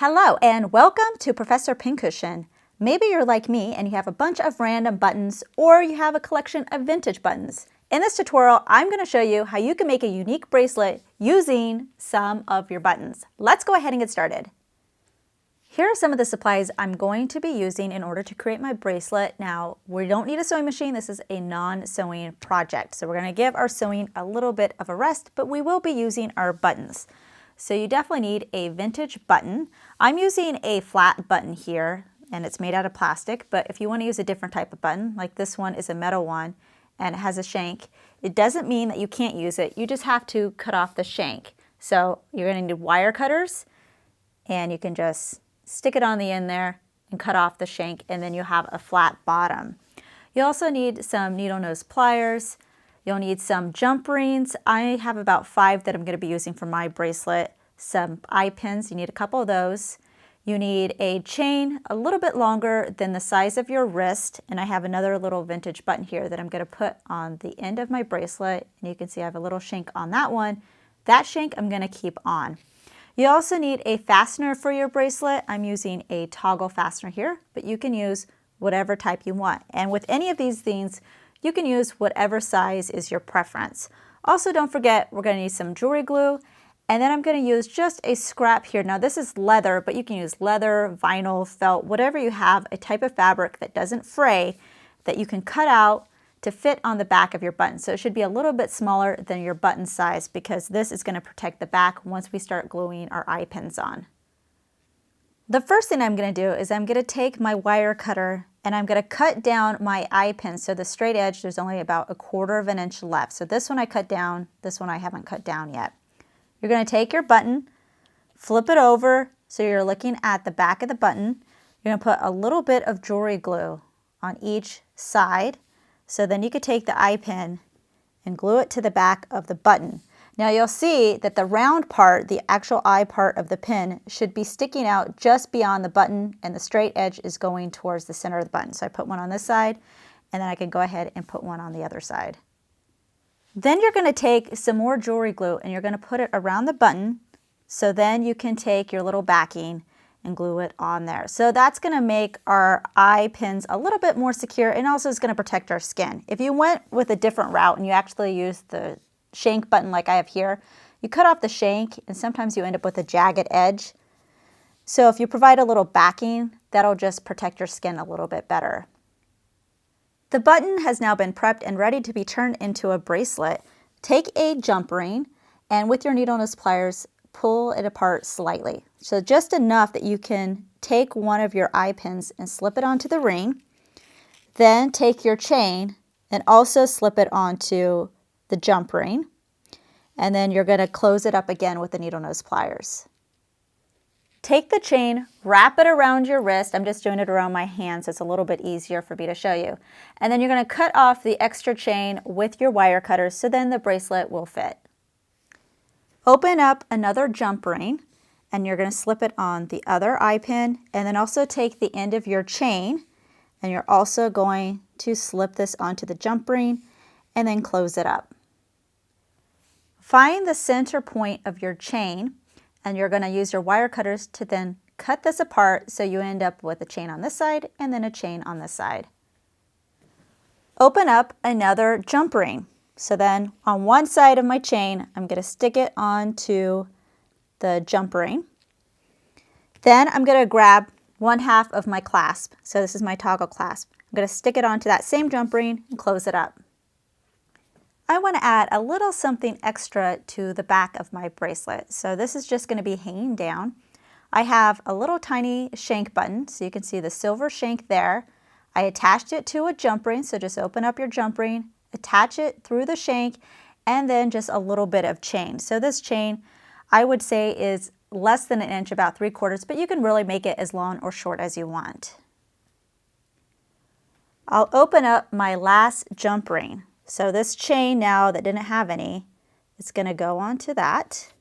Hello and welcome to Professor Pincushion. Maybe you're like me and you have a bunch of random buttons or you have a collection of vintage buttons. In this tutorial, I'm going to show you how you can make a unique bracelet using some of your buttons. Let's go ahead and get started. Here are some of the supplies I'm going to be using in order to create my bracelet. Now, we don't need a sewing machine. This is a non-sewing project. So we're going to give our sewing a little bit of a rest, but we will be using our buttons. So you definitely need a vintage button. I'm using a flat button here and it's made out of plastic, but if you want to use a different type of button, like this one is a metal one and it has a shank, it doesn't mean that you can't use it. You just have to cut off the shank. So you're going to need wire cutters and you can just stick it on the end there and cut off the shank and then you'll have a flat bottom. You also need some needle nose pliers. You'll need some jump rings. I have about 5 that I'm going to be using for my bracelet. Some eye pins, you need a couple of those. You need a chain a little bit longer than the size of your wrist, and I have another little vintage button here that I'm going to put on the end of my bracelet, and you can see I have a little shank on that one. That shank I'm going to keep on. You also need a fastener for your bracelet. I'm using a toggle fastener here, but you can use whatever type you want. And with any of these things, you can use whatever size is your preference. Also, don't forget, we're going to need some jewelry glue, and then I'm going to use just a scrap here. Now, this is leather, but you can use leather, vinyl, felt, whatever you have, a type of fabric that doesn't fray, that you can cut out to fit on the back of your button. So it should be a little bit smaller than your button size because this is going to protect the back once we start gluing our eye pins on. The first thing I'm going to do is I'm going to take my wire cutter and I'm going to cut down my eye pin. So the straight edge, there's only about 1/4 of an inch left. So this one I cut down, this one I haven't cut down yet. You're going to take your button, flip it over so you're looking at the back of the button. You're going to put a little bit of jewelry glue on each side. So then you could take the eye pin and glue it to the back of the button. Now you'll see that the round part, the actual eye part of the pin, should be sticking out just beyond the button and the straight edge is going towards the center of the button. So I put one on this side and then I can go ahead and put one on the other side. Then you're going to take some more jewelry glue and you're going to put it around the button. So then you can take your little backing and glue it on there. So that's going to make our eye pins a little bit more secure and also is going to protect our skin. If you went with a different route and you actually used the shank button like I have here, you cut off the shank and sometimes you end up with a jagged edge. So if you provide a little backing, that'll just protect your skin a little bit better. The button has now been prepped and ready to be turned into a bracelet. Take a jump ring and with your needle nose pliers, pull it apart slightly. So just enough that you can take one of your eye pins and slip it onto the ring. Then take your chain and also slip it onto the jump ring. And then you're going to close it up again with the needle nose pliers. Take the chain, wrap it around your wrist. I'm just doing it around my hand so it's a little bit easier for me to show you. And then you're going to cut off the extra chain with your wire cutters so then the bracelet will fit. Open up another jump ring and you're going to slip it on the other eye pin and then also take the end of your chain and you're also going to slip this onto the jump ring and then close it up. Find the center point of your chain and you're going to use your wire cutters to then cut this apart so you end up with a chain on this side and then a chain on this side. Open up another jump ring. So then on one side of my chain, I'm going to stick it onto the jump ring. Then I'm going to grab 1/2 of my clasp. So this is my toggle clasp. I'm going to stick it onto that same jump ring and close it up. I want to add a little something extra to the back of my bracelet. So this is just going to be hanging down. I have a little tiny shank button, so you can see the silver shank there. I attached it to a jump ring, so just open up your jump ring, attach it through the shank, and then just a little bit of chain. So this chain, I would say, is less than 1 inch, about 3/4, but you can really make it as long or short as you want. I'll open up my last jump ring. So this chain now that didn't have any, it's going to go onto that.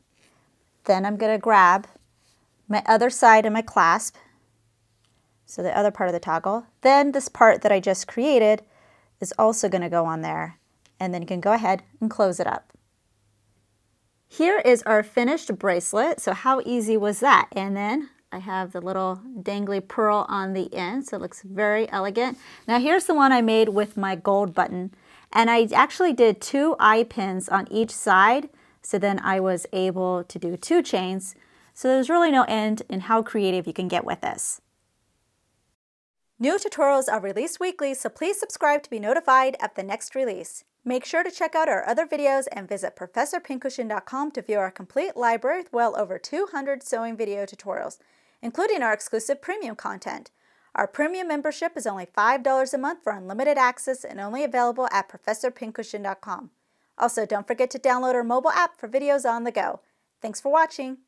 Then I'm going to grab my other side of my clasp, so the other part of the toggle. Then this part that I just created is also going to go on there. And then you can go ahead and close it up. Here is our finished bracelet. So how easy was that? And then I have the little dangly pearl on the end, so it looks very elegant. Now here's the one I made with my gold button, and I actually did 2 eye pins on each side, so then I was able to do 2 chains. So there's really no end in how creative you can get with this. New tutorials are released weekly, so please subscribe to be notified of the next release. Make sure to check out our other videos and visit ProfessorPincushion.com to view our complete library with well over 200 sewing video tutorials, including our exclusive premium content. Our premium membership is only $5 a month for unlimited access and only available at ProfessorPincushion.com. Also, don't forget to download our mobile app for videos on the go. Thanks for watching.